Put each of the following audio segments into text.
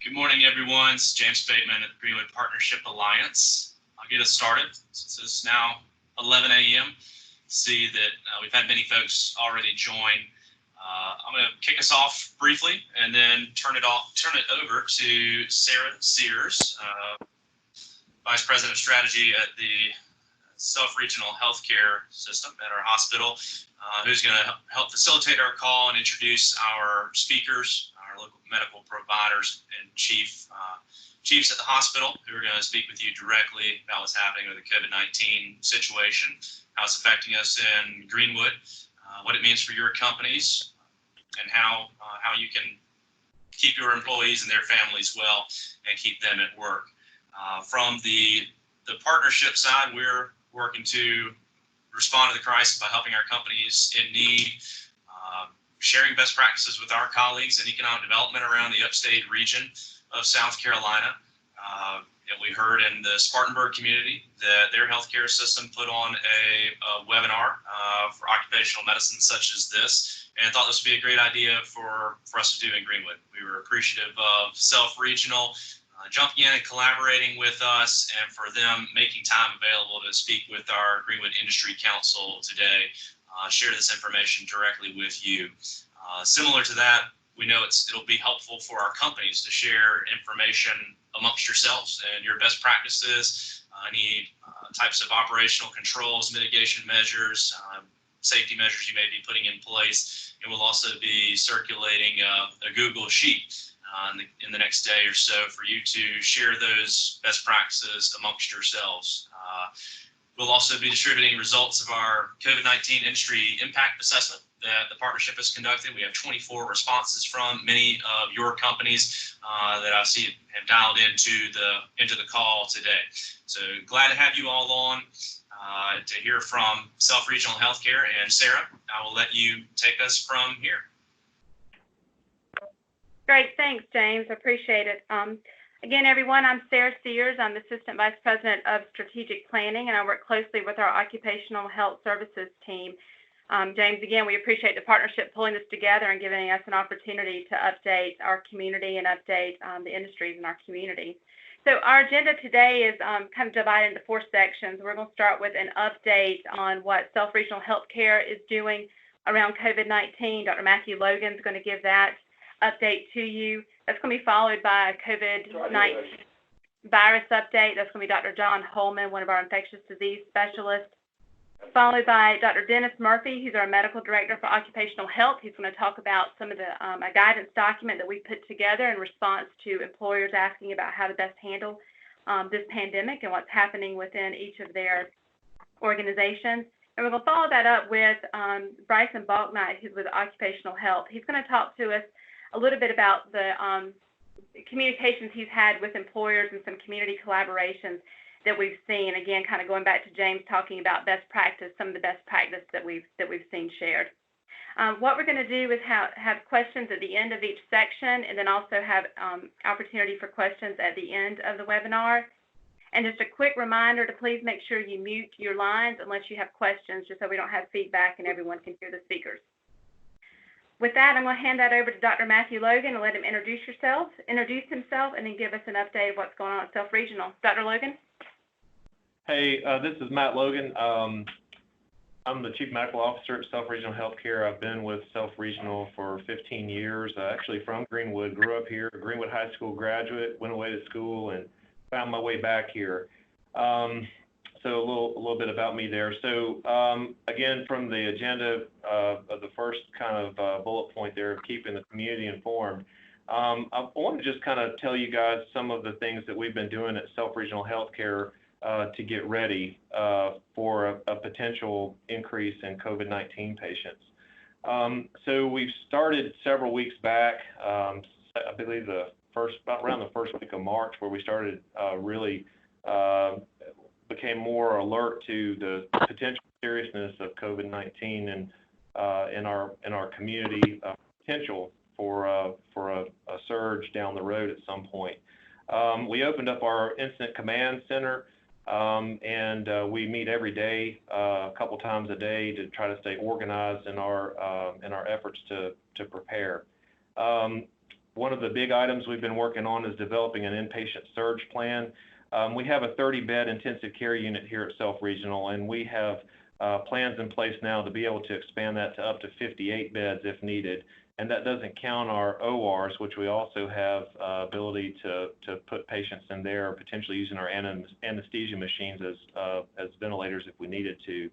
Good morning, everyone. It's James Bateman at the Greenwood Partnership Alliance. I'll get us started since it's now 11 a.m. See that we've had many folks already join. I'm going to kick us off briefly and then turn it over to Sarah Sears, Vice President of Strategy at the Self-Regional Healthcare System at our hospital, who's going to help facilitate our call and introduce our speakers, our local medical providers and chiefs at the hospital who are going to speak with you directly about what's happening with the COVID-19 situation, how it's affecting us in Greenwood, what it means for your companies, and how you can keep your employees and their families well and keep them at work. From the partnership side, we're working to respond to the crisis by helping our companies in need, sharing best practices with our colleagues in economic development around the upstate region of South Carolina. And we heard in the Spartanburg community that their healthcare system put on a webinar for occupational medicine such as this, and thought this would be a great idea for us to do in Greenwood. We were appreciative of Self-Regional jumping in and collaborating with us, and for them making time available to speak with our Greenwood Industry Council today, share this information directly with you. Similar to that, we know it'll be helpful for our companies to share information amongst yourselves and your best practices, any types of operational controls, mitigation measures, safety measures you may be putting in place. And we'll also be circulating a Google Sheet in the next day or so for you to share those best practices amongst yourselves. We'll also be distributing results of our COVID-19 industry impact assessment that the partnership has conducted. We have 24 responses from many of your companies that I see have dialed into the call today. So glad to have you all on to hear from Self-Regional Healthcare. And Sarah, I will let you take us from here. Great, thanks, James. I appreciate it. Again, everyone, I'm Sarah Sears. I'm Assistant Vice President of Strategic Planning, and I work closely with our Occupational Health Services team. James, again, we appreciate the partnership pulling this together and giving us an opportunity to update our community and update the industries in our community. So our agenda today is kind of divided into 4 sections. We're going to start with an update on what Self-Regional Healthcare is doing around COVID-19. Dr. Matthew Logan is going to give that update to you. That's going to be followed by a COVID-19 virus update. That's going to be Dr. John Holman, one of our infectious disease specialists, followed by Dr. Dennis Murphy, who's our medical director for occupational health. He's going to talk about some of the a guidance document that we put together in response to employers asking about how to best handle this pandemic and what's happening within each of their organizations. And we're going to follow that up with Bryson Balknight, who's with occupational health. He's going to talk to us a little bit about the communications he's had with employers and some community collaborations that we've seen. Again, kind of going back to James talking about best practice, some of the best practice that we've seen shared. What we're going to do is have questions at the end of each section, and then also have opportunity for questions at the end of the webinar. And just a quick reminder to please make sure you mute your lines unless you have questions, just so we don't have feedback and everyone can hear the speakers. With that, I'm going to hand that over to Dr. Matthew Logan and let him introduce himself, and then give us an update of what's going on at Self-Regional. Dr. Logan? Hey, this is Matt Logan. I'm the Chief Medical Officer at Self-Regional Healthcare. I've been with Self-Regional for 15 years, actually from Greenwood, grew up here, Greenwood High School graduate, went away to school and found my way back here. So a little bit about me there. So again, from the agenda of the first kind of bullet point there of keeping the community informed, I want to just kind of tell you guys some of the things that we've been doing at Self-Regional Healthcare to get ready for a potential increase in COVID-19 patients. So we've started several weeks back, I believe around the first week of March, where we started really became more alert to the potential seriousness of COVID-19 and in our community, potential for a surge down the road at some point. We opened up our incident command center, and we meet every day, a couple times a day, to try to stay organized in our efforts to prepare. One of the big items we've been working on is developing an inpatient surge plan. We have a 30-bed intensive care unit here at Self Regional, and we have plans in place now to be able to expand that to up to 58 beds if needed. And that doesn't count our ORs, which we also have ability to put patients in there, potentially using our anesthesia machines as ventilators if we needed to.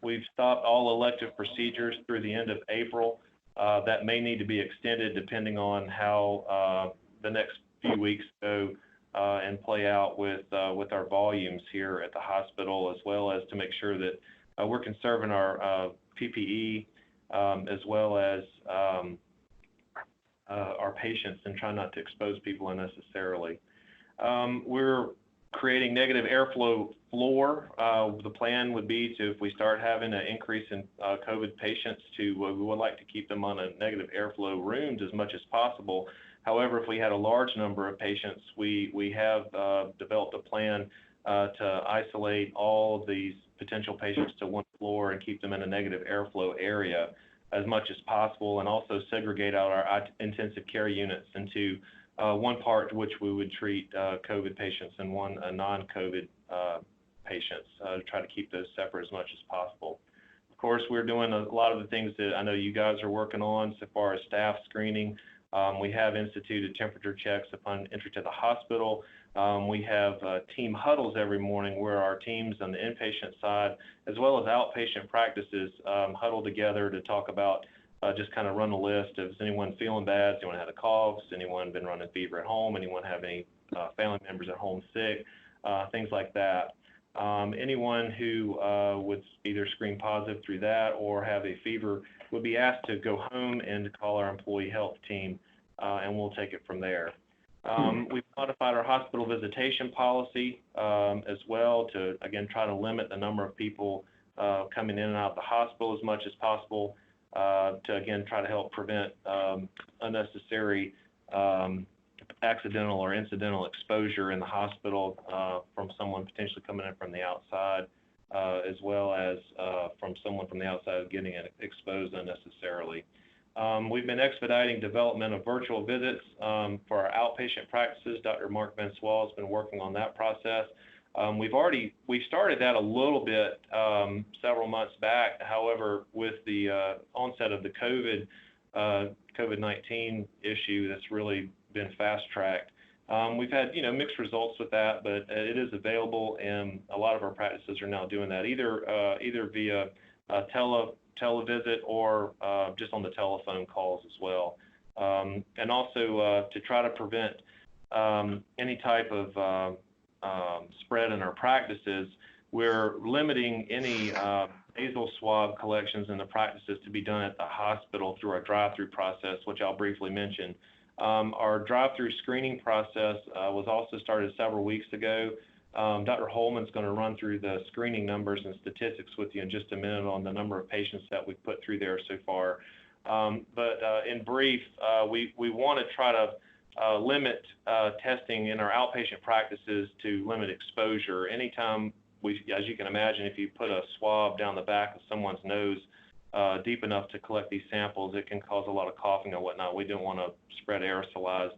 We've stopped all elective procedures through the end of April. That may need to be extended depending on how the next few weeks go and play out with our volumes here at the hospital, as well as to make sure that we're conserving our PPE as well as our patients and trying not to expose people unnecessarily. We're creating negative airflow floor. The plan would be to, if we start having an increase in COVID patients, we would like to keep them on a negative airflow rooms as much as possible. However, if we had a large number of patients, we have developed a plan to isolate all of these potential patients to one floor and keep them in a negative airflow area as much as possible, and also segregate out our intensive care units into one part which we would treat COVID patients and one non-COVID patients to try to keep those separate as much as possible. Of course, we're doing a lot of the things that I know you guys are working on so far as staff screening. We have instituted temperature checks upon entry to the hospital. We have team huddles every morning where our teams on the inpatient side, as well as outpatient practices, huddle together to talk about just kind of run a list of, is anyone feeling bad? Has anyone had a cough? Has anyone been running fever at home? Anyone have any family members at home sick? Things like that. Anyone who would either screen positive through that or have a fever would be asked to go home and to call our employee health team, and we'll take it from there. We've modified our hospital visitation policy as well to, again, try to limit the number of people coming in and out of the hospital as much as possible to, again, try to help prevent unnecessary accidental or incidental exposure in the hospital from someone potentially coming in from the outside, as well as from someone from the outside getting exposed unnecessarily. We've been expediting development of virtual visits for our outpatient practices. Dr. Mark Bensois has been working on that process. We started that a little bit several months back. However, with the onset of the COVID-19 issue, that's really been fast-tracked. We've had mixed results with that, but it is available, and a lot of our practices are now doing that either via televisit or just on the telephone calls as well. And also to try to prevent any type of spread in our practices, we're limiting any nasal swab collections in the practices to be done at the hospital through our drive-through process, which I'll briefly mention. Our drive-through screening process was also started several weeks ago. Dr. Holman's going to run through the screening numbers and statistics with you in just a minute on the number of patients that we've put through there so far. But in brief, we want to try to limit testing in our outpatient practices to limit exposure. Anytime as you can imagine, if you put a swab down the back of someone's nose deep enough to collect these samples, it can cause a lot of coughing and whatnot. We don't want to spread aerosolized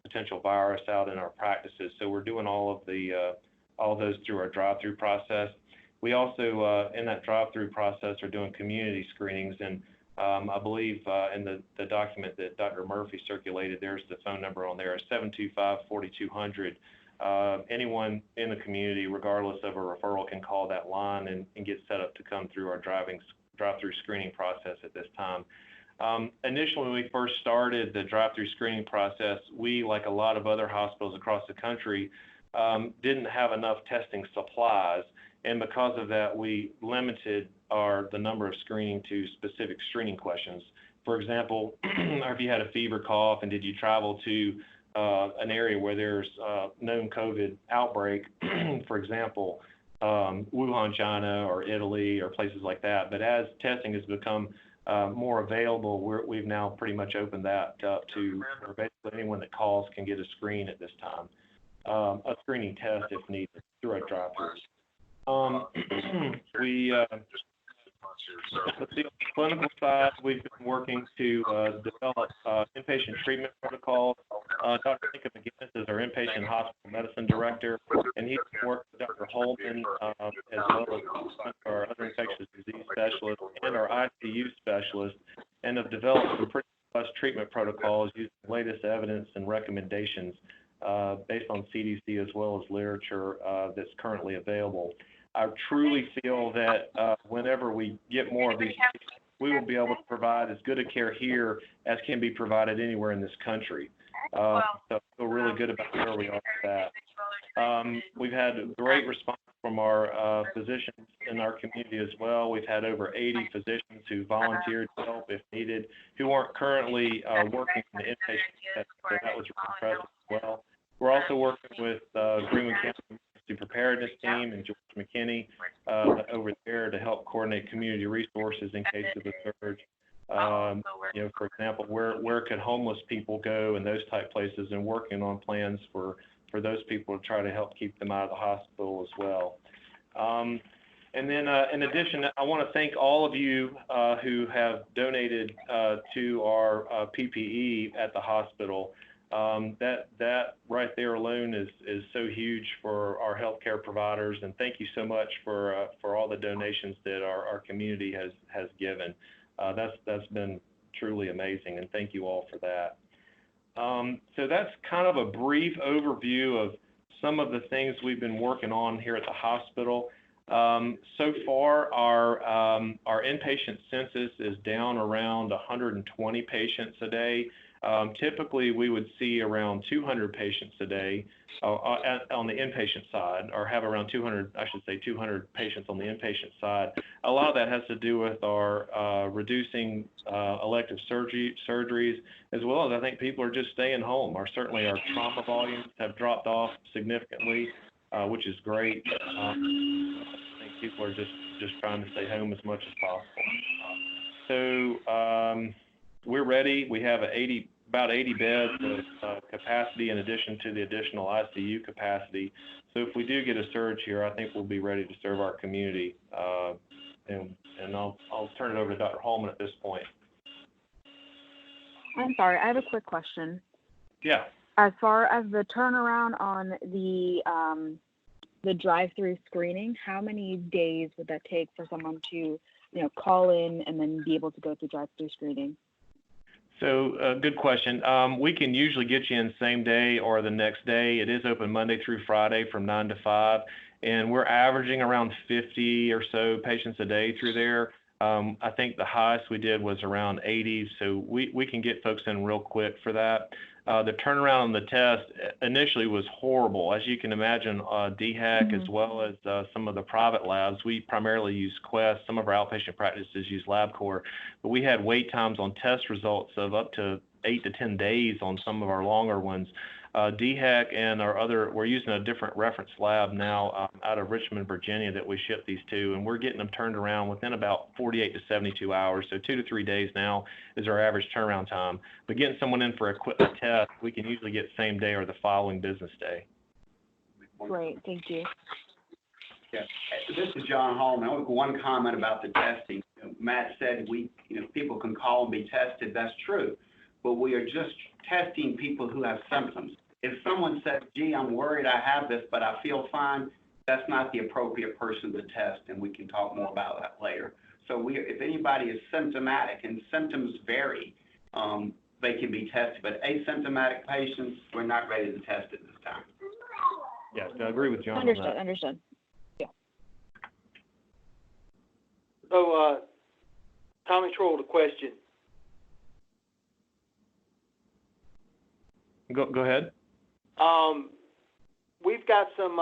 potential virus out in our practices. So we're doing all of those through our drive-through process. We also, in that drive-through process, are doing community screenings. And I believe in the document that Dr. Murphy circulated, there's the phone number on there, 725-4200. Anyone in the community, regardless of a referral, can call that line and get set up to come through our drive-through screening process at this time. Initially, when we first started the drive-through screening process, we, like a lot of other hospitals across the country, didn't have enough testing supplies. And because of that, we limited the number of screening to specific screening questions. For example, if you had a fever, cough, and did you travel to an area where there's known COVID outbreak, for example, Wuhan, China, or Italy, or places like that. But as testing has become more available, we've now pretty much opened that up to where basically anyone that calls can get a screen at this time, a screening test if needed through our drive-throughs. Let's see, on the clinical side, we've been working to develop inpatient treatment protocols. Dr. Lincoln McGinnis is our inpatient hospital medicine director, and he's worked with Dr. Holman as well as our other infectious disease specialist and our ICU specialist, and have developed some pretty robust treatment protocols using the latest evidence and recommendations based on CDC as well as literature that's currently available. I truly feel that whenever we get more of these, we will be able to provide as good a care here as can be provided anywhere in this country. So I feel really good about where we are with that. We've had a great response from our physicians in our community as well. We've had over 80 physicians who volunteered to help if needed, who aren't currently working in the inpatient setting, so that was impressive as well. We're also working with Greenwood County Emergency Preparedness Team and George McKinney over there to help coordinate community resources in case of a surge. For example, where could homeless people go and those type places, and working on plans for those people to try to help keep them out of the hospital as well. And then in addition, I want to thank all of you who have donated to our PPE at the hospital. That right there alone is so huge for our healthcare providers, and thank you so much for all the donations that our community has given. That's been truly amazing, and thank you all for that. So that's kind of a brief overview of some of the things we've been working on here at the hospital. So far, our inpatient census is down around 120 patients a day. Typically, we would see around 200 patients a day on the inpatient side, or have around 200 patients on the inpatient side. A lot of that has to do with our reducing elective surgeries, as well as I think people are just staying home. Certainly our trauma volumes have dropped off significantly, which is great. I think people are just trying to stay home as much as possible. So we're ready. We have about 80 beds of capacity in addition to the additional ICU capacity. So if we do get a surge here, I think we'll be ready to serve our community. And I'll turn it over to Dr. Holman at this point. I'm sorry, I have a quick question. Yeah. As far as the turnaround on the drive-through screening, how many days would that take for someone to, call in and then be able to go through drive-through screening? So good question. We can usually get you in same day or the next day. It is open Monday through Friday from 9 to 5, and we're averaging around 50 or so patients a day through there. I think the highest we did was around 80, so we can get folks in real quick for that. The turnaround on the test initially was horrible. As you can imagine, DHEC as well as some of the private labs, we primarily use Quest. Some of our outpatient practices use LabCorp, but we had wait times on test results of up to 8 to 10 days on some of our longer ones. DHEC and we're using a different reference lab now out of Richmond, Virginia that we ship these to, and we're getting them turned around within about 48 to 72 hours. So 2 to 3 days now is our average turnaround time. But getting someone in for a quick test, we can usually get same day or the following business day. Great, thank you. Yeah, this is John Hallman. Only one comment about the testing. Matt said people can call and be tested. That's true, but we are just testing people who have symptoms. If someone says, gee, I'm worried I have this, but I feel fine, that's not the appropriate person to test, and we can talk more about that later. So if anybody is symptomatic, and symptoms vary, they can be tested, but asymptomatic patients, we're not ready to test at this time. Yes, I agree with John on that. Understood. Yeah. So, Tommy Troll, the question. Go ahead. We've got some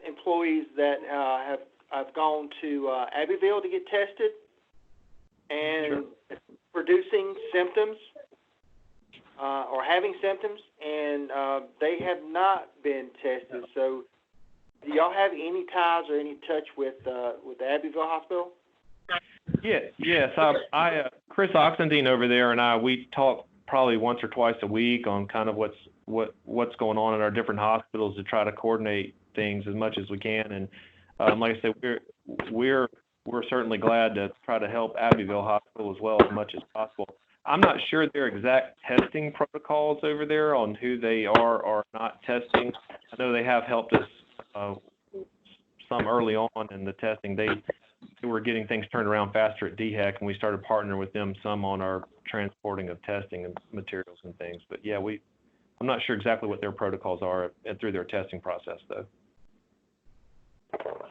employees that have gone to Abbeville to get tested and producing symptoms or having symptoms, and they have not been tested. So, do y'all have any ties or any touch with the Abbeville Hospital? Yes. Chris Oxendine over there and we talk probably once or twice a week on kind of what's going on in our different hospitals to try to coordinate things as much as we can. And like I said, we're we're certainly glad to try to help Abbeville Hospital as much as possible. I'm not sure their exact testing protocols over there on who they are or not testing. I know they have helped us some early on in the testing. They were getting things turned around faster at DHEC, and we started partnering with them some on our transporting of testing and materials and things. But yeah, I'm not sure exactly what their protocols are through their testing process, though.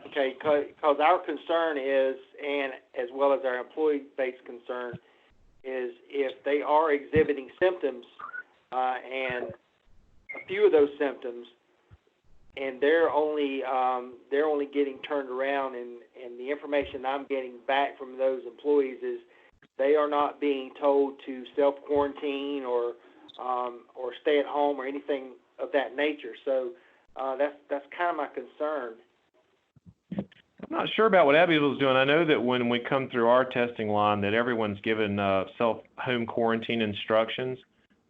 Okay, because our concern is, and as well as our employee-based concern, is if they are exhibiting symptoms and a few of those symptoms, and they're only getting turned around, and the information I'm getting back from those employees is they are not being told to self-quarantine or stay at home or anything of that nature. So that's kind of my concern. I'm not sure about what Abbeville's doing. I know that when we come through our testing line that everyone's given home quarantine instructions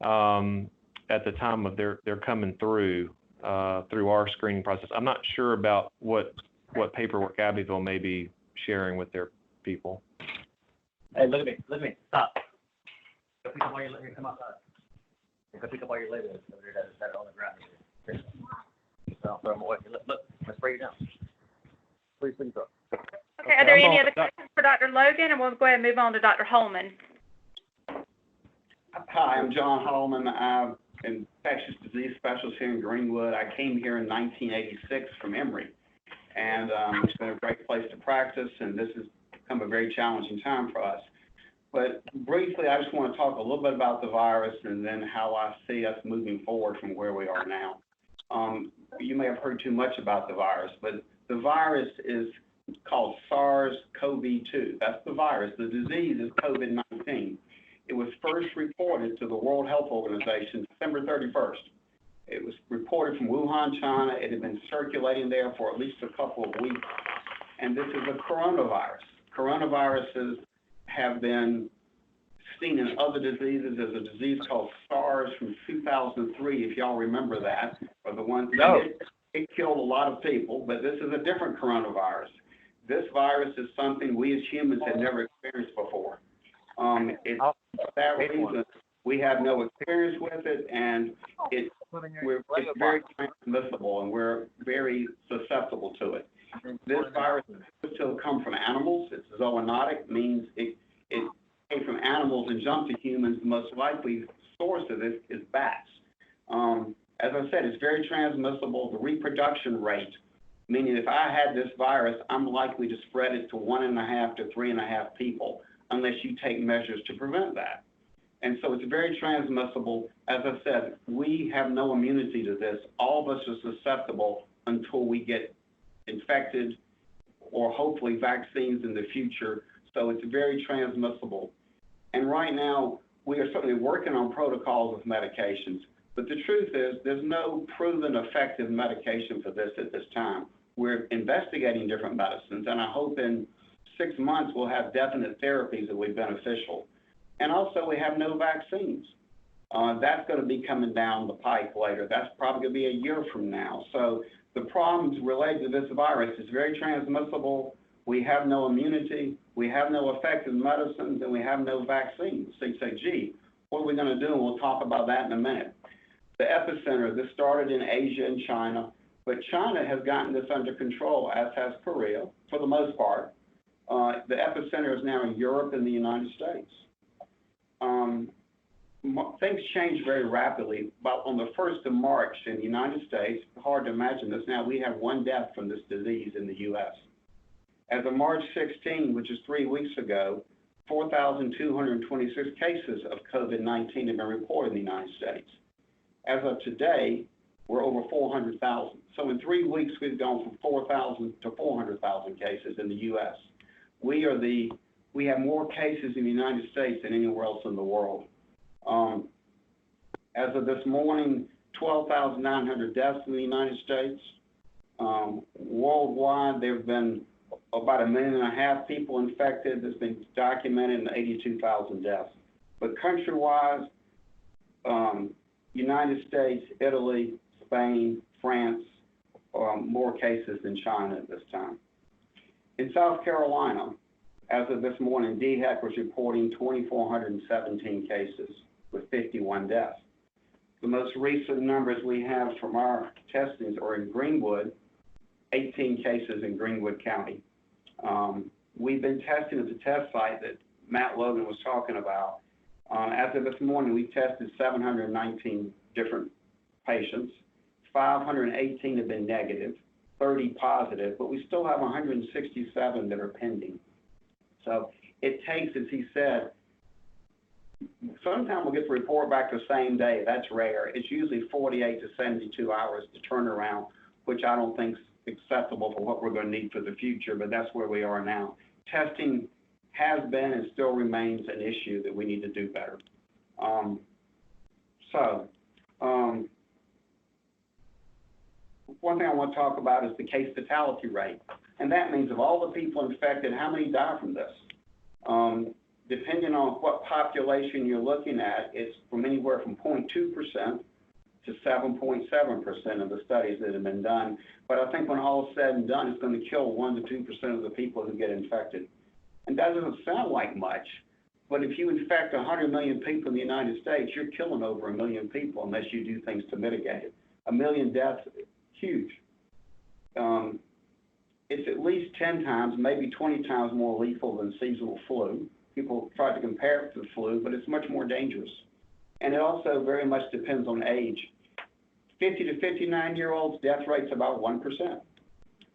at the time of their coming through our screening process. I'm not sure about what paperwork Abbeville may be sharing with their people. Hey, look at me, stop. Go pick up all your, here, come outside. Go pick up all your labels over there that are on the ground. Here. So throw them away. Look, let's spray you down. Please throw. Okay, are there any other questions for Dr. Logan? And we'll go ahead and move on to Dr. Holman. Hi, I'm John Holman. I'm an infectious disease specialist here in Greenwood. I came here in 1986 from Emory, and it's been a great place to practice, and this has become a very challenging time for us. But briefly, I just want to talk a little bit about the virus and then how I see us moving forward from where we are now. You may have heard too much about the virus, but the virus is called SARS-CoV-2. That's the virus. The disease is COVID-19. It was first reported to the World Health Organization December 31st. It was reported from Wuhan, China. It had been circulating there for at least a couple of weeks. And this is a coronavirus. Coronaviruses have been seen in other diseases. There's a disease called SARS from 2003, if y'all remember that, or the one it killed a lot of people, but this is a different coronavirus. This virus is something we as humans had never experienced before. For that reason, we have no experience with it, and it's very transmissible, and we're very susceptible to it. This virus still come from animals. It's zoonotic, means it came from animals and jumped to humans. The most likely source of this is bats. As I said, it's very transmissible. The reproduction rate, meaning if I had this virus, I'm likely to spread it to 1.5 to 3.5 people unless you take measures to prevent that. And so it's very transmissible. As I said, we have no immunity to this. All of us are susceptible until we get infected or hopefully vaccines in the future. So it's very transmissible. And right now, we are certainly working on protocols of medications. But the truth is, there's no proven effective medication for this at this time. We're investigating different medicines, and I hope in 6 months we'll have definite therapies that will be beneficial. And also, we have no vaccines. That's going to be coming down the pike later. That's probably going to be a year from now. So the problems related to this virus is very transmissible. We have no immunity. We have no effective medicines, and we have no vaccines. So you say, gee, what are we going to do? And we'll talk about that in a minute. The epicenter, this started in Asia and China, but China has gotten this under control, as has Korea, for the most part. The epicenter is now in Europe and the United States. Things change very rapidly. About on the 1st of March in the United States, hard to imagine this now, we have 1 death from this disease in the U.S. As of March 16, which is 3 weeks ago, 4,226 cases of COVID-19 have been reported in the United States. As of today, we're over 400,000. So in 3 weeks, we've gone from 4,000 to 400,000 cases in the U.S. We have more cases in the United States than anywhere else in the world. As of this morning, 12,900 deaths in the United States. Worldwide, there have been about 1.5 million people infected. That's been documented in 82,000 deaths. But country-wise, United States, Italy, Spain, France, more cases than China at this time. In South Carolina, as of this morning, DHEC was reporting 2,417 cases with 51 deaths. The most recent numbers we have from our testings are in Greenwood, 18 cases in Greenwood County. We've been testing at the test site that Matt Logan was talking about. As of this morning, we tested 719 different patients. 518 have been negative, 30 positive, but we still have 167 that are pending. So it takes, as he said, sometimes we'll get the report back the same day. That's rare. It's usually 48 to 72 hours to turn around, which I don't think is acceptable for what we're going to need for the future, but that's where we are now. Testing has been and still remains an issue that we need to do better. One thing I want to talk about is the case fatality rate. And that means of all the people infected, how many die from this? Depending on what population you're looking at, it's from anywhere from 0.2% to 7.7% of the studies that have been done. But I think when all is said and done, it's going to kill 1 to 2% of the people who get infected. And that doesn't sound like much, but if you infect 100 million people in the United States, you're killing over 1 million people unless you do things to mitigate it. 1 million deaths, huge. It's at least 10 times, maybe 20 times more lethal than seasonal flu. People try to compare it to the flu, but it's much more dangerous. And it also very much depends on age. 50 to 59-year-olds, death rate's about 1%.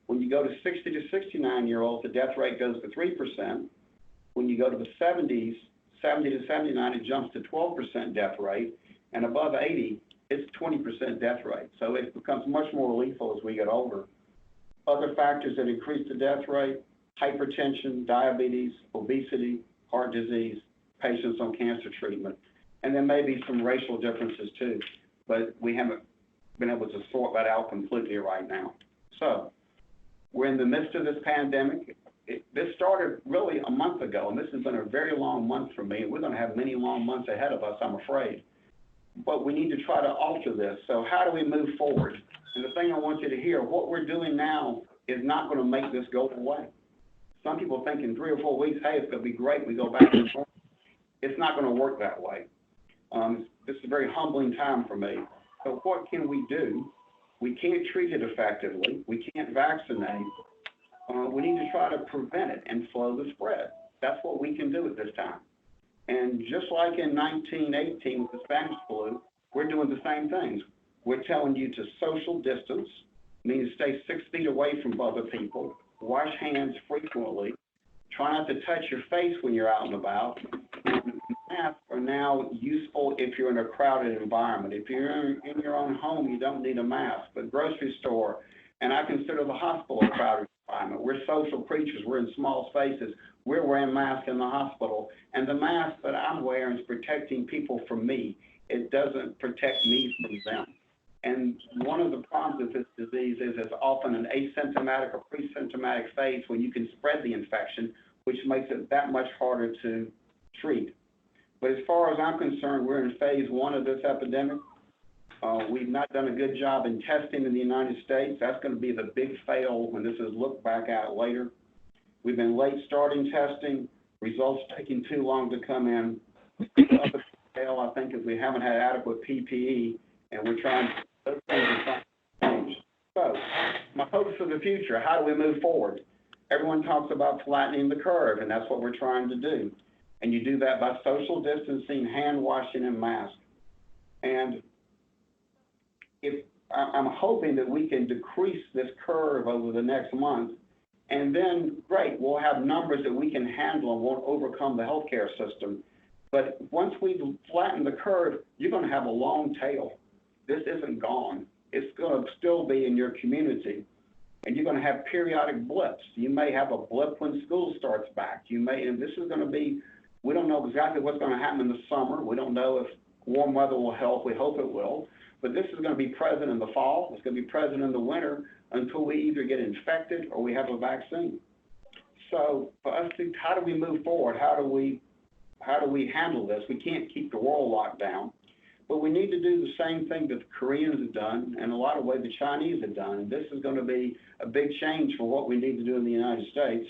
When you go to 60 to 69-year-olds, the death rate goes to 3%. When you go to the 70s, 70 to 79, it jumps to 12% death rate. And above 80, it's 20% death rate. So it becomes much more lethal as we get older. Other factors that increase the death rate, hypertension, diabetes, obesity, heart disease, patients on cancer treatment. And then maybe some racial differences too, but we haven't been able to sort that out completely right now. So we're in the midst of this pandemic. This started really a month ago, and this has been a very long month for me, and we're going to have many long months ahead of us, I'm afraid. But we need to try to alter this. So how do we move forward? And the thing I want you to hear, what we're doing now is not going to make this go away. Some people think in 3 or 4 weeks, hey, it's going to be great, we go back to normal. It's not going to work that way. This is a very humbling time for me. So what can we do? We can't treat it effectively. We can't vaccinate. We need to try to prevent it and slow the spread. That's what we can do at this time. And just like in 1918 with the Spanish flu, we're doing the same things. We're telling you to social distance, meaning stay 6 feet away from other people, wash hands frequently, try not to touch your face when you're out and about. Masks are now useful if you're in a crowded environment. If you're in your own home, you don't need a mask. But grocery store, and I consider the hospital a crowded environment. We're social creatures. We're in small spaces. We're wearing masks in the hospital. And the mask that I'm wearing is protecting people from me. It doesn't protect me from them. And one of the problems with this disease is it's often an asymptomatic or pre-symptomatic phase when you can spread the infection, which makes it that much harder to treat. But as far as I'm concerned, we're in phase 1 of this epidemic. We've not done a good job in testing in the United States. That's going to be the big fail when this is looked back at later. We've been late starting testing, results taking too long to come in. The other fail, I think, is we haven't had adequate PPE, and we're trying to, those things are trying to change. So, my hopes for the future, how do we move forward? Everyone talks about flattening the curve, and that's what we're trying to do. And you do that by social distancing, hand washing, and masks. And I'm hoping that we can decrease this curve over the next month, and then, great, we'll have numbers that we can handle and won't overcome the healthcare system. But once we flatten the curve, you're going to have a long tail. This isn't gone. It's going to still be in your community, and you're going to have periodic blips. You may have a blip when school starts back. You may, and this is going to be, we don't know exactly what's going to happen in the summer. We don't know if warm weather will help. We hope it will. But this is going to be present in the fall. It's going to be present in the winter until we either get infected or we have a vaccine. So for us to, how do we move forward? How do we handle this? We can't keep the world locked down, but we need to do the same thing that the Koreans have done and a lot of ways the Chinese have done. And this is going to be a big change for what we need to do in the United States.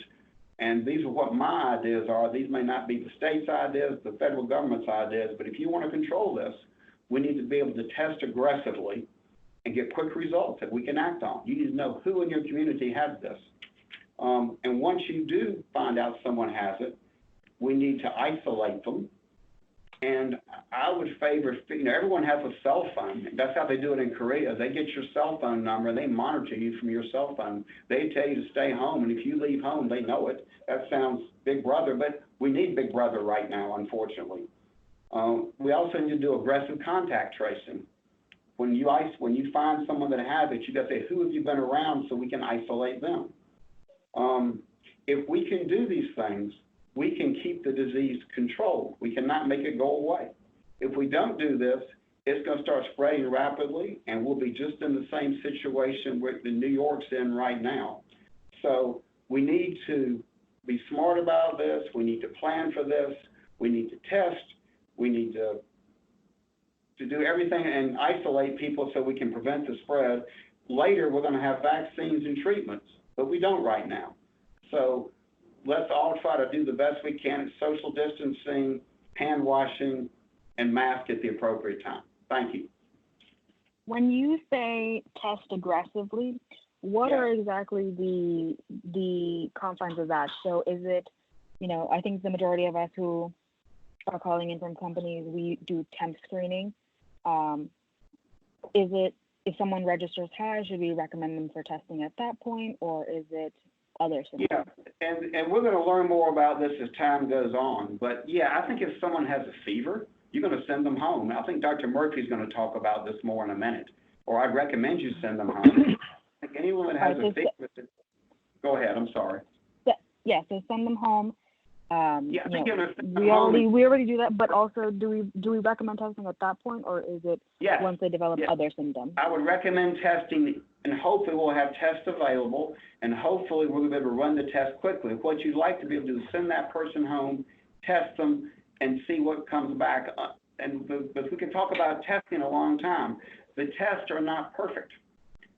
And these are what my ideas are. These may not be the state's ideas, the federal government's ideas, but if you want to control this, we need to be able to test aggressively and get quick results that we can act on. You need to know who in your community has this. And once you do find out someone has it, we need to isolate them. And I would favor, everyone has a cell phone. That's how they do it in Korea. They get your cell phone number and they monitor you from your cell phone. They tell you to stay home, and if you leave home, they know it. That sounds Big Brother, but we need Big Brother right now, unfortunately. We also need to do aggressive contact tracing. When you find someone that has it, you got to say, who have you been around, so we can isolate them. If we can do these things, we can keep the disease controlled. We cannot make it go away. If we don't do this, it's going to start spreading rapidly, and we'll be just in the same situation that New York's in right now. So we need to be smart about this. We need to plan for this. We need to test. We need to do everything and isolate people so we can prevent the spread. Later, we're going to have vaccines and treatments, but we don't right now. So let's all try to do the best we can at social distancing, hand washing, and mask at the appropriate time. Thank you. When you say test aggressively, what are exactly the confines of that? So is it, I think the majority of us who are calling in from companies, we do temp screening. Is it, if someone registers high, should we recommend them for testing at that point, or is it other symptoms? Yeah, and we're going to learn more about this as time goes on. But yeah, I think if someone has a fever, you're going to send them home. I think Dr. Murphy's going to talk about this more in a minute, or I'd recommend you send them home. I think anyone that has a fever, go ahead, I'm sorry. Yeah, so send them home. Yeah, I think we already do that, but also do we recommend testing at that point, or is it once they develop other symptoms? I would recommend testing, and hopefully we'll have tests available, and hopefully we'll be able to run the test quickly. What you'd like to be able to do is send that person home, test them, and see what comes back. But we can talk about testing a long time. The tests are not perfect.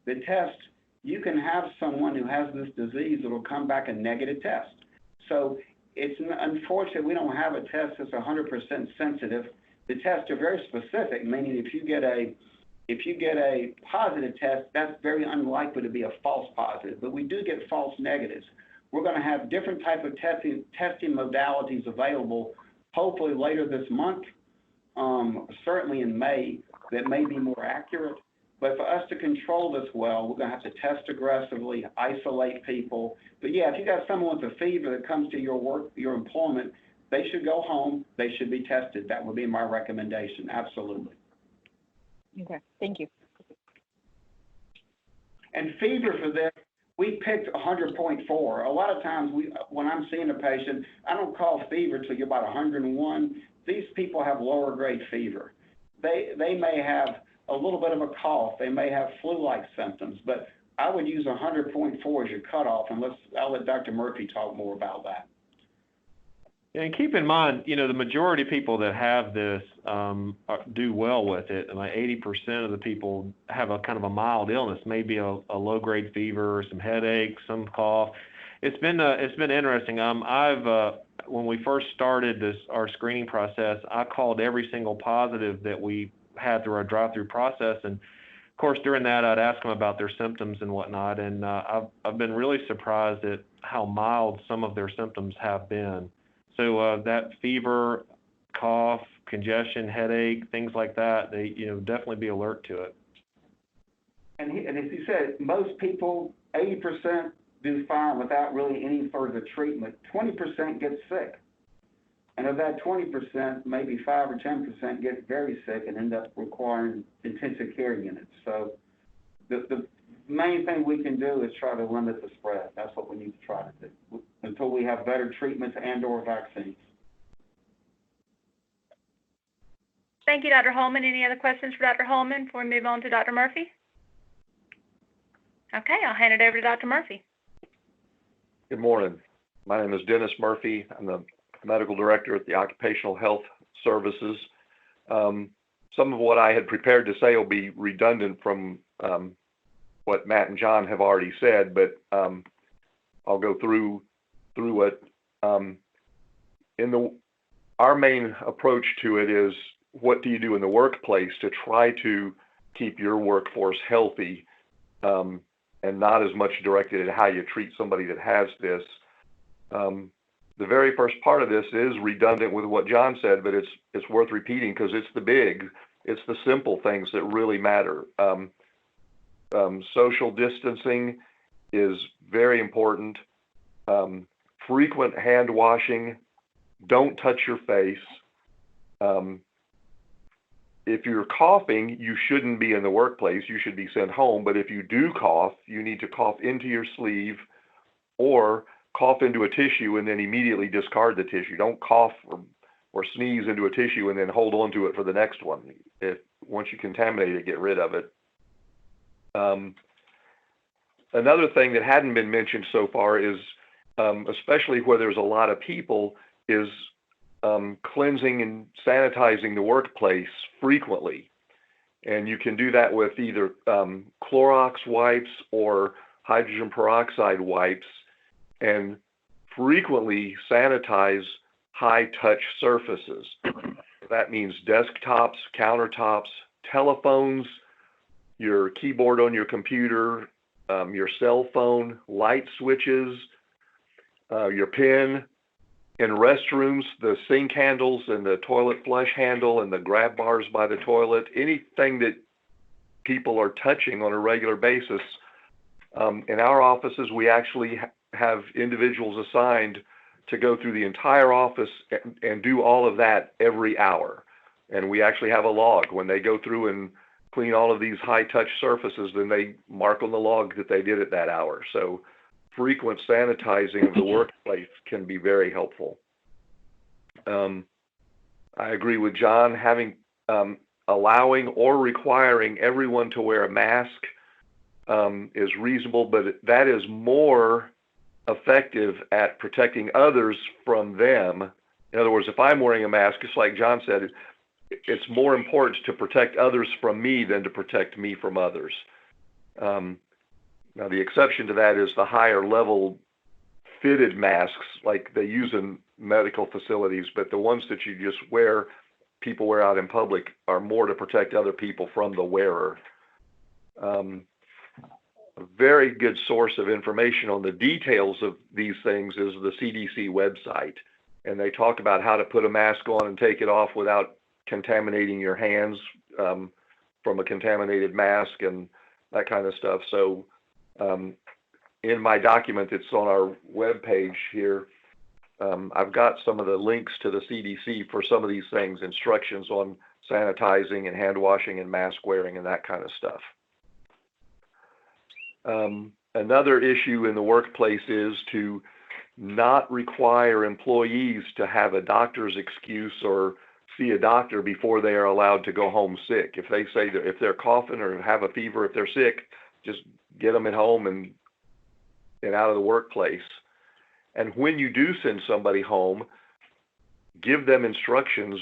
The test, you can have someone who has this disease that will come back a negative test. So it's unfortunate we don't have a test that's 100% sensitive. The tests are very specific, meaning if you get a positive test, that's very unlikely to be a false positive, but we do get false negatives. We're going to have different type of testing modalities available, hopefully later this month, certainly in May, that may be more accurate. But for us to control this well, we're going to have to test aggressively, isolate people. But yeah, if you got someone with a fever that comes to your work, your employment, they should go home. They should be tested. That would be my recommendation. Absolutely. Okay, thank you. And fever for this, we picked 100.4. A lot of times when I'm seeing a patient, I don't call fever till you're about 101. These people have lower grade fever. They may have a little bit of a cough. They may have flu-like symptoms, but I would use 100.4 as your cutoff, and I'll let Dr. Murphy talk more about that. And keep in mind, the majority of people that have this do well with it. And like 80% of the people have a kind of a mild illness, maybe a low-grade fever, some headaches, some cough. It's been interesting. When we first started our screening process, I called every single positive that we had through our drive-through process, and of course during that I'd ask them about their symptoms and whatnot, and I've been really surprised at how mild some of their symptoms have been. So that fever, cough, congestion, headache, things like that, they definitely be alert to it. And as he said, most people, 80% do fine without really any further treatment. 20% get sick. And of that 20%, maybe 5 or 10% get very sick and end up requiring intensive care units. So the main thing we can do is try to limit the spread. That's what we need to try to do until we have better treatments and or vaccines. Thank you, Dr. Holman. Any other questions for Dr. Holman before we move on to Dr. Murphy? Okay, I'll hand it over to Dr. Murphy. Good morning. My name is Dennis Murphy. I'm the medical director at the Occupational Health Services. some of what I had prepared to say will be redundant from what Matt and John have already said, but I'll go through it. Our main approach to it is, what do you do in the workplace to try to keep your workforce healthy, and not as much directed at how you treat somebody that has this. The very first part of this is redundant with what John said, but it's worth repeating because it's the simple things that really matter. Social distancing is very important. Frequent hand washing. Don't touch your face. If you're coughing, you shouldn't be in the workplace. You should be sent home. But if you do cough, you need to cough into your sleeve or cough into a tissue and then immediately discard the tissue. Don't cough or sneeze into a tissue and then hold on to it for the next one. Once you contaminate it, get rid of it. Another thing that hadn't been mentioned so far is, especially where there's a lot of people, is cleansing and sanitizing the workplace frequently. And you can do that with either Clorox wipes or hydrogen peroxide wipes, and frequently sanitize high-touch surfaces. That means desktops, countertops, telephones, your keyboard on your computer, your cell phone, light switches, your pen. In restrooms, the sink handles and the toilet flush handle and the grab bars by the toilet, anything that people are touching on a regular basis. In our offices, we actually have individuals assigned to go through the entire office and do all of that every hour. And we actually have a log. When they go through and clean all of these high-touch surfaces, then they mark on the log that they did it that hour. So frequent sanitizing of the workplace can be very helpful. I agree with John, allowing or requiring everyone to wear a mask is reasonable, but that is more effective at protecting others from them. In other words, if I'm wearing a mask, just like John said, it's more important to protect others from me than to protect me from others. Now, the exception to that is the higher level fitted masks like they use in medical facilities, but the ones that you just people wear out in public are more to protect other people from the wearer. A very good source of information on the details of these things is the CDC website. And they talk about how to put a mask on and take it off without contaminating your hands from a contaminated mask and that kind of stuff. So in my document that's on our webpage here, I've got some of the links to the CDC for some of these things, instructions on sanitizing and hand washing and mask wearing and that kind of stuff. Another issue in the workplace is to not require employees to have a doctor's excuse or see a doctor before they are allowed to go home sick. If they say that if they're coughing or have a fever, if they're sick, just get them at home and out of the workplace. And when you do send somebody home, give them instructions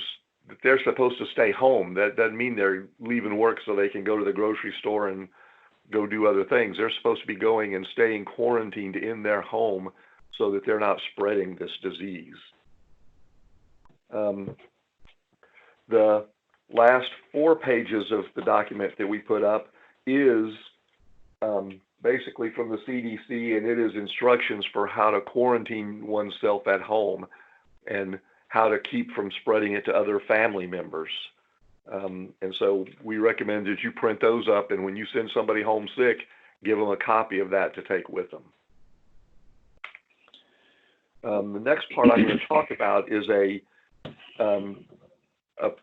that they're supposed to stay home. That doesn't mean they're leaving work so they can go to the grocery store and go do other things. They're supposed to be going and staying quarantined in their home so that they're not spreading this disease. The last 4 pages of the document that we put up is basically from the CDC, and it is instructions for how to quarantine oneself at home and how to keep from spreading it to other family members. And so we recommend that you print those up, and when you send somebody home sick, give them a copy of that to take with them. The next part I'm going to talk about is a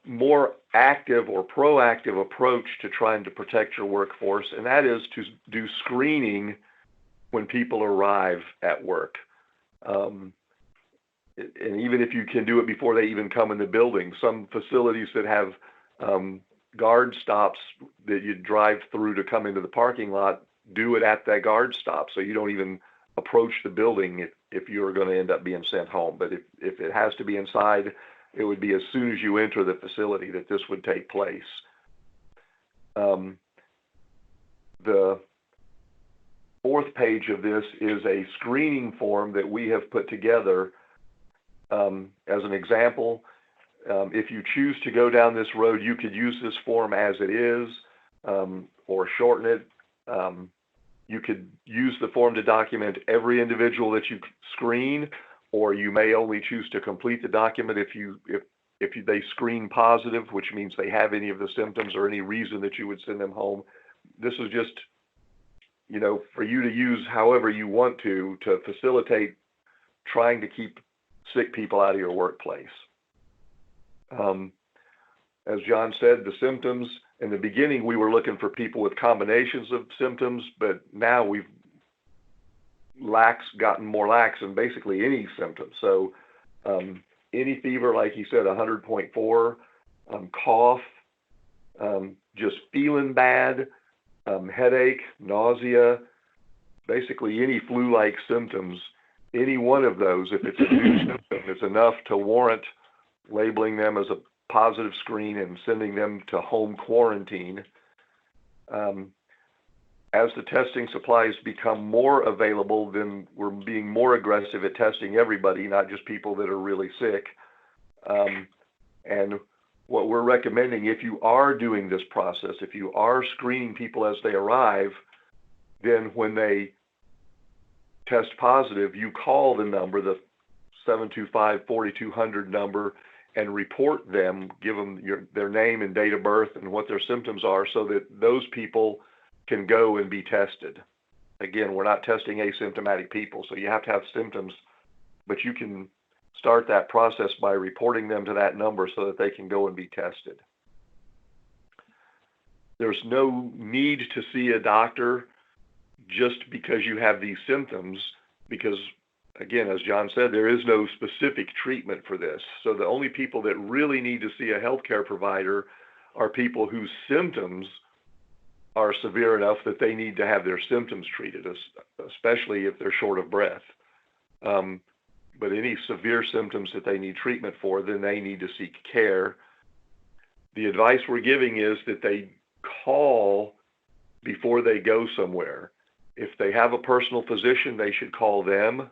more active or proactive approach to trying to protect your workforce, and that is to do screening when people arrive at work. And even if you can do it before they even come in the building, some facilities that have guard stops that you drive through to come into the parking lot, do it at that guard stop so you don't even approach the building if you're going to end up being sent home. But if it has to be inside, It would be as soon as you enter the facility that this would take place. The fourth page of this is a screening form that we have put together. As an example, if you choose to go down this road, you could use this form as it is, or shorten it. You could use the form to document every individual that you screen, or you may only choose to complete the document if they screen positive, which means they have any of the symptoms or any reason that you would send them home. This is just, for you to use however you want to facilitate trying to keep sick people out of your workplace. As John said, the symptoms, in the beginning, we were looking for people with combinations of symptoms, but now we've gotten more lax in basically any symptom. So any fever, like he said, 100.4, cough, just feeling bad, headache, nausea, basically any flu-like symptoms, any one of those, if it's a new symptom, is enough to warrant labeling them as a positive screen and sending them to home quarantine. As the testing supplies become more available, then we're being more aggressive at testing everybody, not just people that are really sick. And what we're recommending, if you are doing this process, if you are screening people as they arrive, then when they test positive, you call the number, the 725-4200 number, and report them, give them their name and date of birth and what their symptoms are, so that those people can go and be tested. Again, we're not testing asymptomatic people, so you have to have symptoms, but you can start that process by reporting them to that number so that they can go and be tested. There's no need to see a doctor just because you have these symptoms, because again, as John said, there is no specific treatment for this. So the only people that really need to see a healthcare provider are people whose symptoms are severe enough that they need to have their symptoms treated, especially if they're short of breath. But any severe symptoms that they need treatment for, then they need to seek care. The advice we're giving is that they call before they go somewhere. If they have a personal physician, they should call them.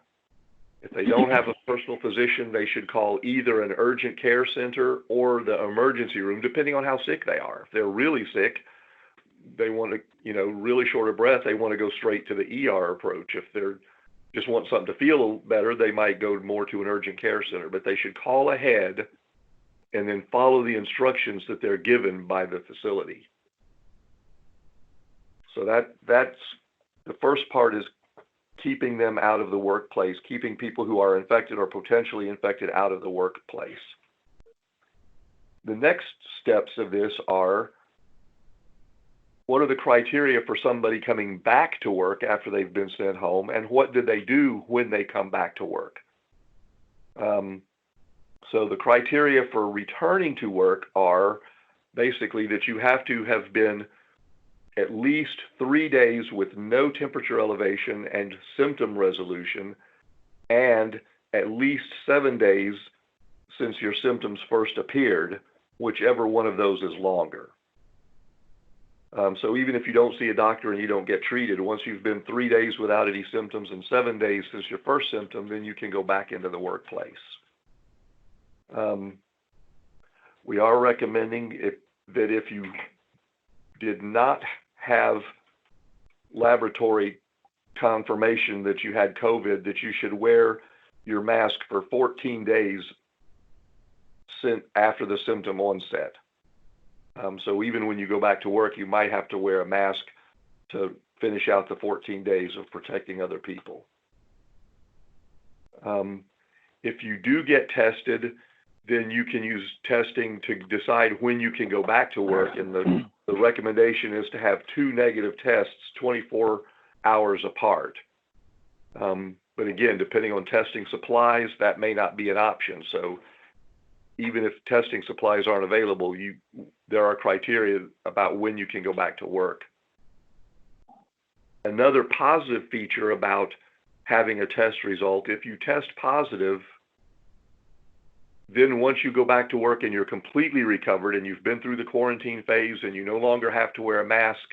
If they don't have a personal physician, they should call either an urgent care center or the emergency room, depending on how sick they are. If they're really sick, they want to, really short of breath, they want to go straight to the ER approach. If they're just want something to feel better, they might go more to an urgent care center, but they should call ahead and then follow the instructions that they're given by the facility. So that's the first part, is keeping them out of the workplace, keeping people who are infected or potentially infected out of the workplace. The next steps of this are, what are the criteria for somebody coming back to work after they've been sent home, and what do they do when they come back to work? So the criteria for returning to work are basically that you have to have been at least 3 days with no temperature elevation and symptom resolution, and at least 7 days since your symptoms first appeared, whichever one of those is longer. So even if you don't see a doctor and you don't get treated, once you've been 3 days without any symptoms and 7 days since your first symptom, then you can go back into the workplace. We are recommending that if you did not have laboratory confirmation that you had COVID, that you should wear your mask for 14 days after the symptom onset. So even when you go back to work, you might have to wear a mask to finish out the 14 days of protecting other people. If you do get tested, then you can use testing to decide when you can go back to work. And the recommendation is to have 2 negative tests 24 hours apart. But again, depending on testing supplies, that may not be an option. So even if testing supplies aren't available, there are criteria about when you can go back to work. Another positive feature about having a test result, if you test positive, Then once you go back to work and you're completely recovered and you've been through the quarantine phase and you no longer have to wear a mask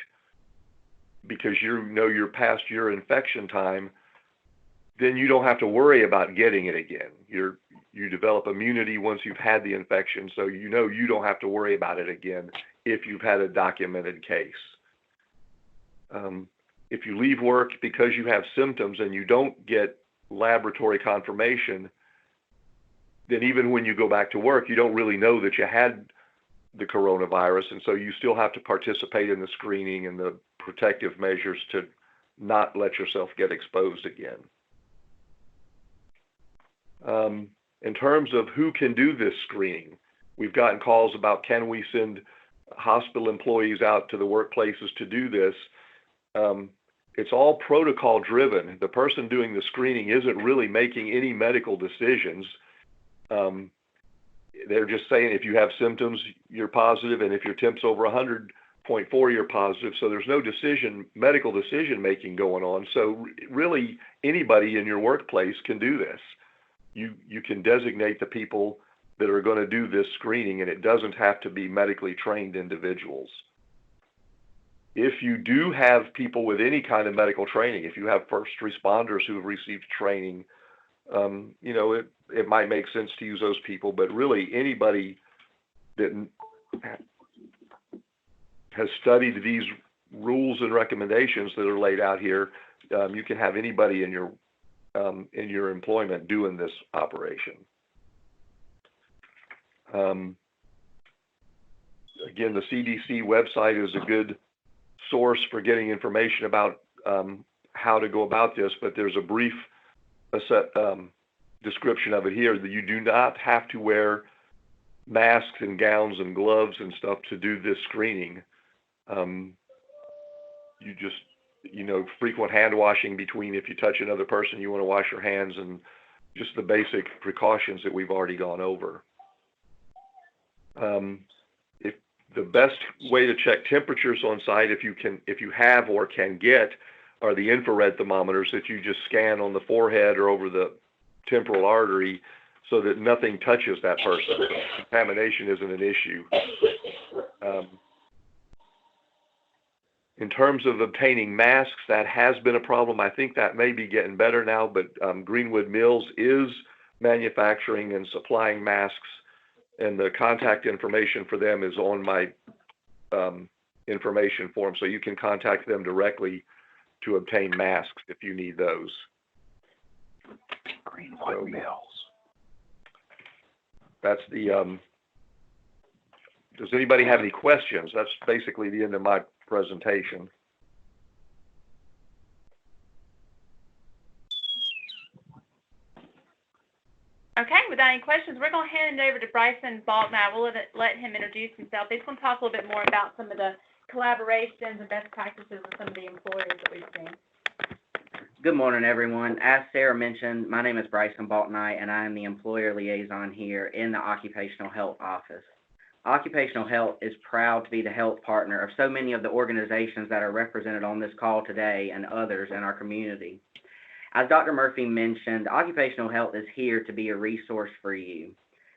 because you know you're past your infection time, then you don't have to worry about getting it again. You develop immunity once you've had the infection, so you know you don't have to worry about it again if you've had a documented case. If you leave work because you have symptoms and you don't get laboratory confirmation, then even when you go back to work, you don't really know that you had the coronavirus, and so you still have to participate in the screening and the protective measures to not let yourself get exposed again. In terms of who can do this screening, we've gotten calls about, can we send hospital employees out to the workplaces to do this? It's all protocol driven. The person doing the screening isn't really making any medical decisions. They're just saying if you have symptoms, you're positive, and if your temp's over 100.4, you're positive. So there's no medical decision making going on. So really anybody in your workplace can do this. You can designate the people that are going to do this screening, and it doesn't have to be medically trained individuals. If you do have people with any kind of medical training, if you have first responders who have received training, it might make sense to use those people, but really anybody that has studied these rules and recommendations that are laid out here, you can have anybody in your employment doing this operation. Again, the CDC website is a good source for getting information about how to go about this, but there's a brief description of it here that you do not have to wear masks and gowns and gloves and stuff to do this screening. You just, frequent hand washing between, if you touch another person, you want to wash your hands, and just the basic precautions that we've already gone over. If the best way to check temperatures on site, if you have or can get, are the infrared thermometers that you just scan on the forehead or over the temporal artery so that nothing touches that person. So contamination isn't an issue. In terms of obtaining masks, that has been a problem. I think that may be getting better now, but Greenwood Mills is manufacturing and supplying masks, and the contact information for them is on my information form, so you can contact them directly to obtain masks if you need those. Greenwood Mills. That's the, does anybody have any questions? That's basically the end of my presentation. Okay, without any questions, we're going to hand it over to Bryson Baltnut. We'll let him introduce himself. He's going to talk a little bit more about some of the collaborations and best practices with some of the employers that we've seen. Good morning, everyone. As Sarah mentioned, my name is Bryson Baltnut, and I am the employer liaison here in the Occupational Health Office. Occupational Health is proud to be the health partner of so many of the organizations that are represented on this call today and others in our community. As Dr. Murphy mentioned, Occupational Health is here to be a resource for you.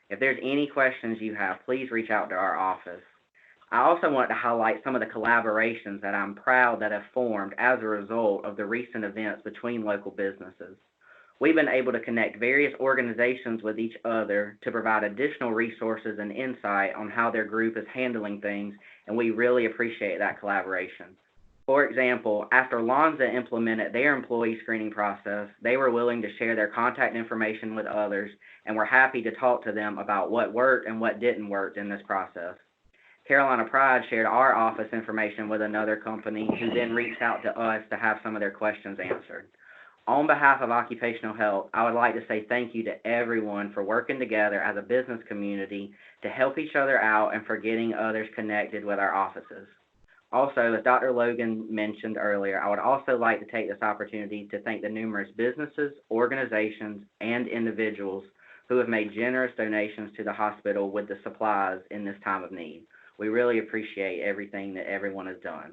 If there's any questions you have, please reach out to our office. I also want to highlight some of the collaborations that I'm proud that have formed as a result of the recent events between local businesses. We've been able to connect various organizations with each other to provide additional resources and insight on how their group is handling things, and we really appreciate that collaboration. For example, after Lonza implemented their employee screening process, they were willing to share their contact information with others, and we're happy to talk to them about what worked and what didn't work in this process. Carolina Pride shared our office information with another company who then reached out to us to have some of their questions answered. On behalf of Occupational Health, I would like to say thank you to everyone for working together as a business community to help each other out and for getting others connected with our offices. Also, as Dr. Logan mentioned earlier, I would also like to take this opportunity to thank the numerous businesses, organizations, and individuals who have made generous donations to the hospital with the supplies in this time of need. We really appreciate everything that everyone has done.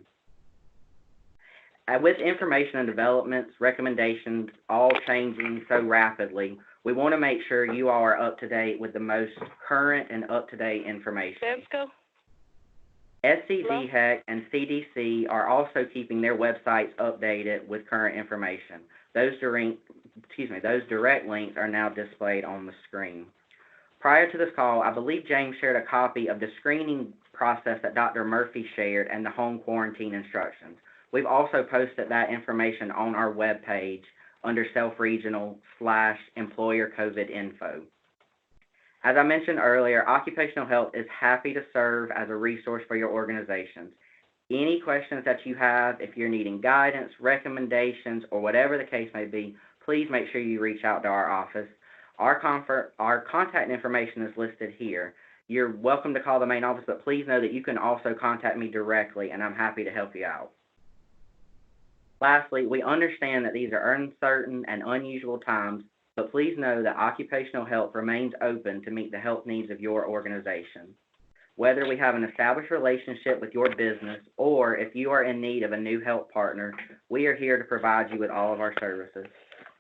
With information and developments, recommendations all changing so rapidly, We want to make sure you all are up to date with the most current and up-to-date information. SCDHEC and CDC are also keeping their websites updated with current information. Those direct links are now displayed on the screen. Prior to this call, I believe James shared a copy of the screening process that Dr. Murphy shared and the home quarantine instructions. We've also posted that information on our webpage under self-regional/employer COVID info. As I mentioned earlier, Occupational Health is happy to serve as a resource for your organizations. Any questions that you have, if you're needing guidance, recommendations, or whatever the case may be, please make sure you reach out to our office. Our contact information is listed here. You're welcome to call the main office, but please know that you can also contact me directly, and I'm happy to help you out. Lastly, we understand that these are uncertain and unusual times, but please know that Occupational Health remains open to meet the health needs of your organization. Whether we have an established relationship with your business or if you are in need of a new health partner, we are here to provide you with all of our services.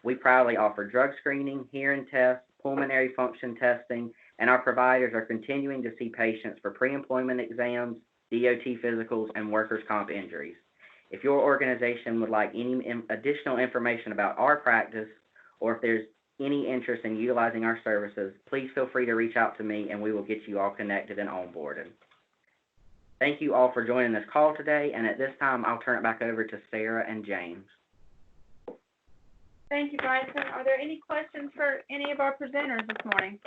We proudly offer drug screening, hearing tests, pulmonary function testing, and our providers are continuing to see patients for pre-employment exams, DOT physicals, and workers' comp injuries. If your organization would like any additional information about our practice, or if there's any interest in utilizing our services, please feel free to reach out to me and we will get you all connected and onboarded. Thank you all for joining this call today, and at this time, I'll turn it back over to Sarah and James. Thank you, Bryson. Are there any questions for any of our presenters this morning?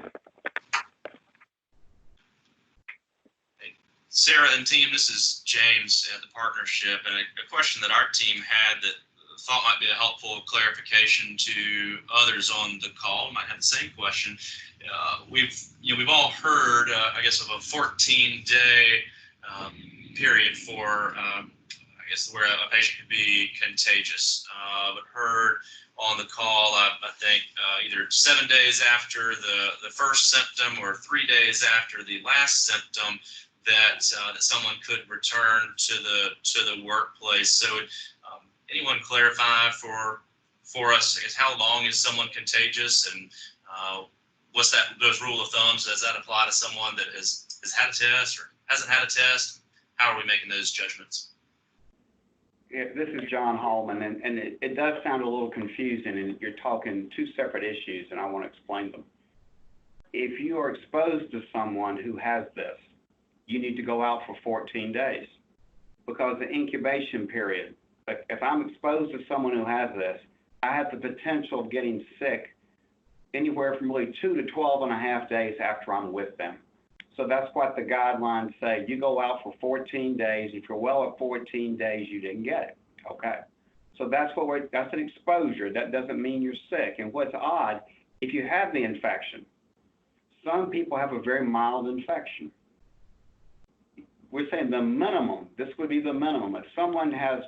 Sarah and team, this is James at the partnership, and a question that our team had that thought might be a helpful clarification to others on the call. Might have the same question. We've all heard, I guess, of a 14-day period for, where a patient could be contagious. But heard on the call, I think either 7 days after the first symptom or 3 days after the last symptom, that someone could return to the workplace. So, anyone clarify for us, I guess, how long is someone contagious, and what's those rule of thumbs? Does that apply to someone that has had a test or hasn't had a test? How are we making those judgments? Yeah, this is John Hallman, and it does sound a little confusing, and you're talking two separate issues, and I want to explain them. If you are exposed to someone who has this, you need to go out for 14 days because the incubation period, if I'm exposed to someone who has this, I have the potential of getting sick anywhere from really 2 to 12 and a half days after I'm with them. So that's what the guidelines say. You go out for 14 days. If you're well at 14 days, you didn't get it. Okay. So that's an exposure. That doesn't mean you're sick. And what's odd, if you have the infection, some people have a very mild infection. We're saying the minimum, this would be the minimum. If someone has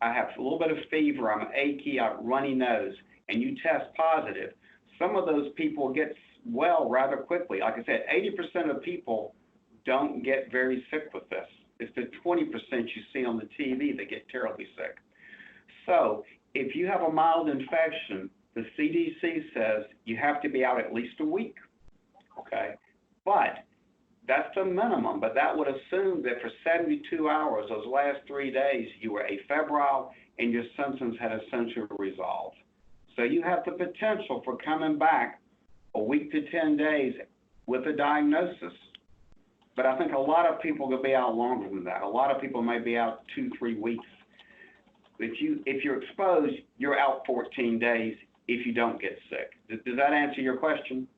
I have a little bit of fever, I'm achy, I have a runny nose, and you test positive, some of those people get well rather quickly. Like I said, 80% of people don't get very sick with this. It's the 20% you see on the TV that get terribly sick. So if you have a mild infection, the CDC says you have to be out at least a week, okay? But that's the minimum, but that would assume that for 72 hours, those last 3 days, you were afebrile and your symptoms had essentially resolved. So you have the potential for coming back a week to 10 days with a diagnosis. But I think a lot of people will be out longer than that. A lot of people may be out 2-3 weeks. If you're exposed, you're out 14 days if you don't get sick. Does that answer your question?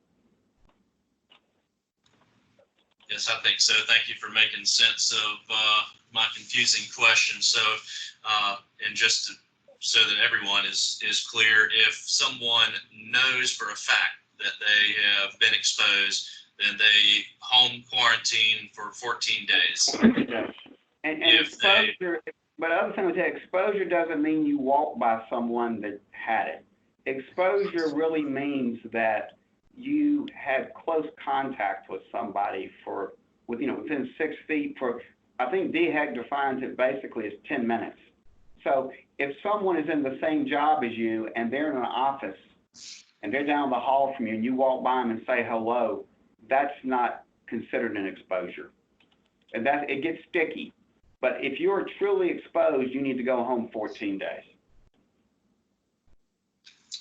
Yes, I think so. Thank you for making sense of my confusing question. So, and just so that everyone is clear, if someone knows for a fact that they have been exposed, then they home quarantine for 14 days. Yes. And exposure, but other thing with that, exposure doesn't mean you walk by someone that had it. Exposure really means that you had close contact with somebody within 6 feet for, I think DHEC defines it basically as 10 minutes. So if someone is in the same job as you and they're in an office and they're down the hall from you and you walk by them and say hello, that's not considered an exposure. And that, it gets sticky. But if you're truly exposed, you need to go home 14 days.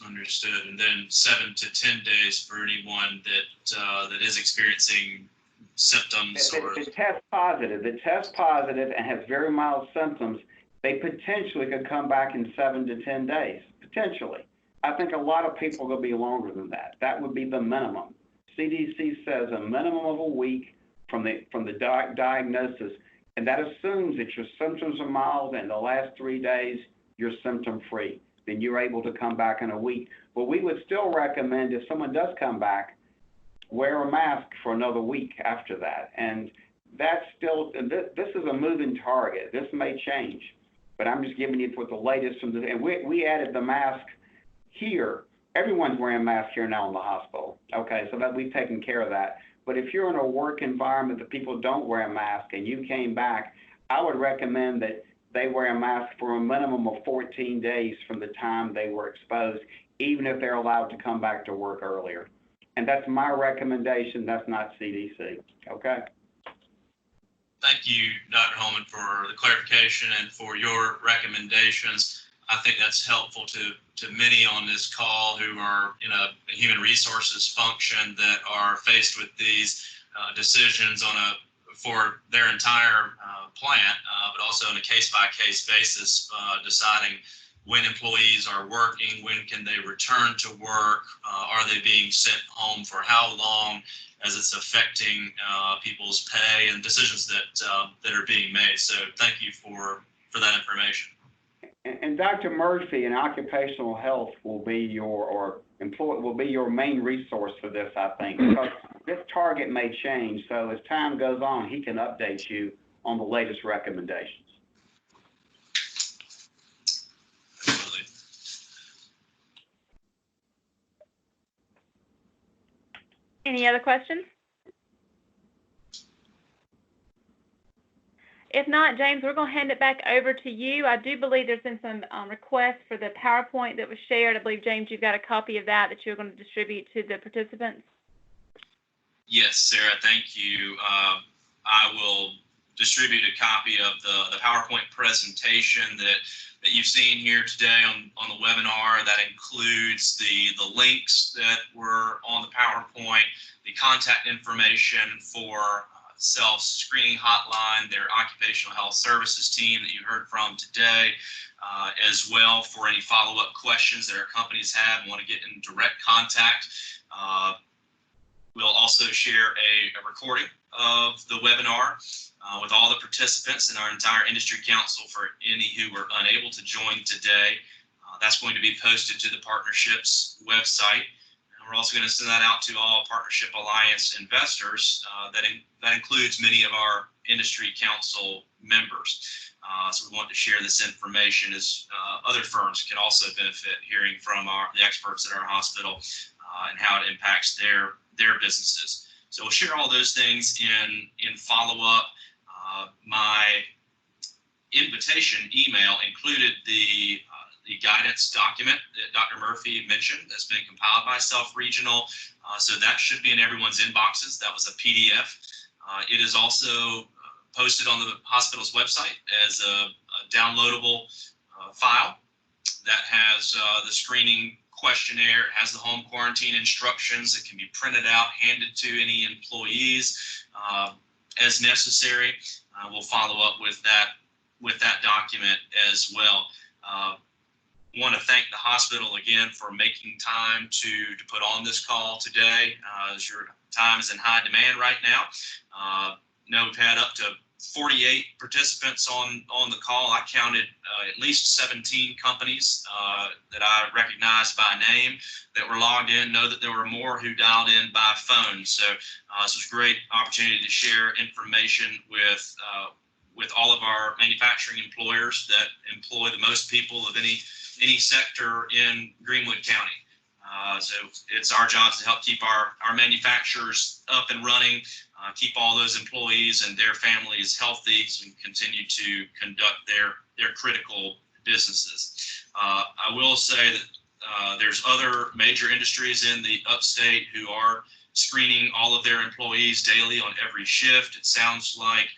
Understood. And then 7 to 10 days for anyone that is experiencing symptoms That test positive and has very mild symptoms, they potentially could come back in 7 to 10 days, potentially. I think a lot of people will be longer than that. That would be the minimum. CDC says a minimum of a week from the diagnosis, and that assumes that your symptoms are mild and the last 3 days you're symptom-free. Then you're able to come back in a week. But we would still recommend if someone does come back, wear a mask for another week after that. And that's still, this is a moving target. This may change, but I'm just giving you what the latest from the, and we added the mask here. Everyone's wearing masks here now in the hospital. Okay, so that we've taken care of that. But if you're in a work environment that people don't wear a mask and you came back, I would recommend that they wear a mask for a minimum of 14 days from the time they were exposed, even if they're allowed to come back to work earlier. And that's my recommendation. That's not CDC. Okay? Thank you, Dr. Holman, for the clarification and for your recommendations. I think that's helpful to many on this call who are in a human resources function that are faced with these decisions for their entire plant, but also on a case-by-case basis, deciding when employees are working, when can they return to work, are they being sent home for how long, as it's affecting people's pay and decisions that are being made. So thank you for that information. And Dr. Murphy in occupational health will be your main resource for this, I think, because this target may change. So as time goes on, he can update you on the latest recommendations. Absolutely. Any other questions? If not, James, we're going to hand it back over to you. I do believe there's been some requests for the PowerPoint that was shared. I believe, James, you've got a copy of that you're going to distribute to the participants. Yes, Sarah, thank you. I will distribute a copy of the PowerPoint presentation that you've seen here today on the webinar. That includes the links that were on the PowerPoint, the contact information for self-screening hotline, their occupational health services team that you heard from today, as well for any follow-up questions that our companies have and want to get in direct contact. We'll also share a recording of the webinar with all the participants and our entire industry council for any who were unable to join today. That's going to be posted to the partnerships website. We're also going to send that out to all Partnership Alliance investors. That includes many of our industry council members. So we want to share this information as other firms can also benefit hearing from the experts at our hospital and how it impacts their businesses. So we'll share all those things in follow-up. My invitation email included the guidance document that Dr. Murphy mentioned that's been compiled by Self Regional. So that should be in everyone's inboxes. That was a PDF. It is also posted on the hospital's website as a downloadable file that has the screening questionnaire. It has the home quarantine instructions that can be printed out, handed to any employees as necessary. We'll follow up with that document as well. Want to thank the hospital again for making time to put on this call today, as your time is in high demand right now. Know we've had up to 48 participants on the call. I counted at least 17 companies that I recognized by name that were logged in. Know that there were more who dialed in by phone. So this was a great opportunity to share information with all of our manufacturing employers that employ the most people of any sector in Greenwood County. So it's our job to help keep our manufacturers up and running, keep all those employees and their families healthy, so we can continue to conduct their critical businesses. I will say that There's other major industries in the upstate who are screening all of their employees daily on every shift. It sounds like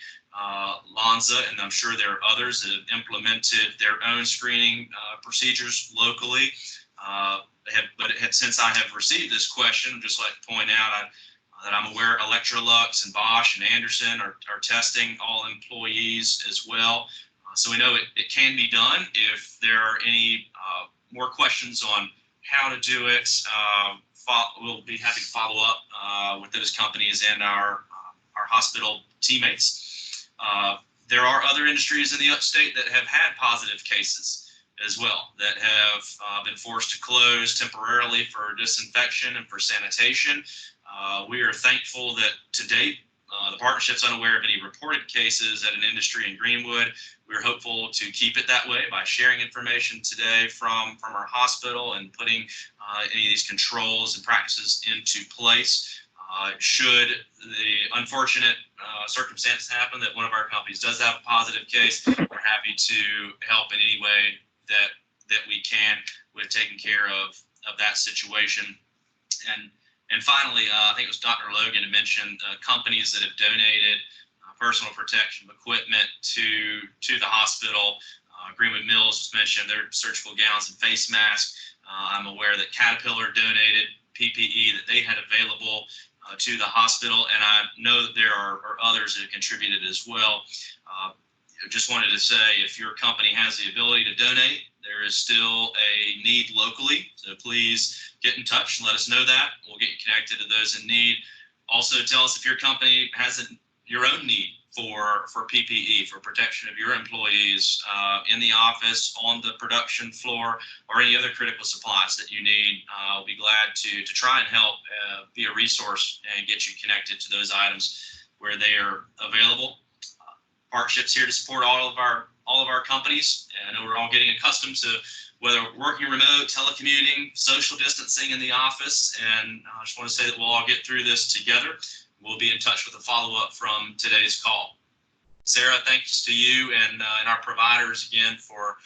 Lonza, and I'm sure there are others that have implemented their own screening procedures locally. Since I have received this question, I'd just like to point out that I'm aware Electrolux and Bosch and Anderson are testing all employees as well. So we know it can be done. If there are any more questions on how to do it, we'll be happy to follow up with those companies and our hospital teammates. There are other industries in the upstate that have had positive cases as well, that have been forced to close temporarily for disinfection and for sanitation. We are thankful that to date, the partnership's unaware of any reported cases at an industry in Greenwood. We're hopeful to keep it that way by sharing information today from our hospital and putting any of these controls and practices into place. Should the unfortunate circumstance happen that one of our companies does have a positive case, we're happy to help in any way that we can with taking care of that situation. And finally, I think it was Dr. Logan who mentioned companies that have donated personal protection equipment to the hospital. Greenwood Mills was mentioned, their surgical gowns and face masks. I'm aware that Caterpillar donated PPE that they had available to the hospital, and I know that there are others that have contributed as well. Just wanted to say, if your company has the ability to donate, there is still a need locally, so please get in touch and let us know that. We'll get you connected to those in need. Also, tell us if your company has your own need for PPE, for protection of your employees in the office, on the production floor, or any other critical supplies that you need. I'll be glad to try and help be a resource and get you connected to those items where they are available. Partnership's here to support all of our companies, and I know we're all getting accustomed to whether working remote, telecommuting, social distancing in the office, and I just want to say that we'll all get through this together. We'll be in touch with a follow-up from today's call. Sarah, thanks to you and our providers again for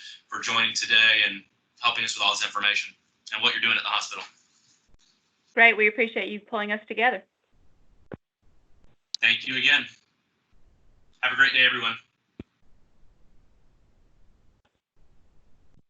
joining today and helping us with all this information and what you're doing at the hospital. Great. We appreciate you pulling us together. Thank you again. Have a great day, everyone.